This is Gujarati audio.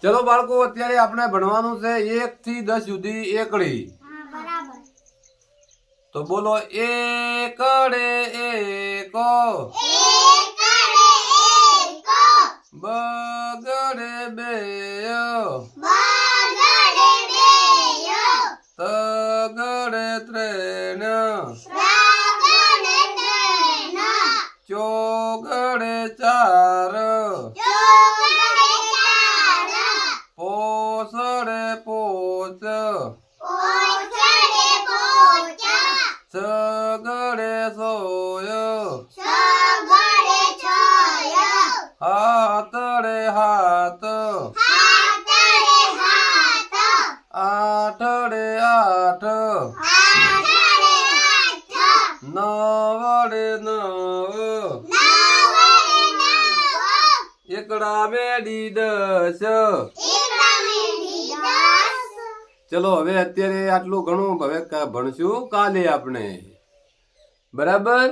ચલો બાળકો, અત્યારે આપણે ભણવાનું છે 1 થી 10 સુધી એકડી. તો બોલો, એકડે એકો, બગડે બેય, તગડે ત્રણ, ચોગડે ચાર, પોસડે પોચ, છગડે સોય, હાતડે હાથ, આઠડે આઠ, નવડે નવ, એકડા મેડી 10. ચલો હવે અત્યારે આટલું ઘણું, હવે ભણશું કાલે આપણે. બરાબર.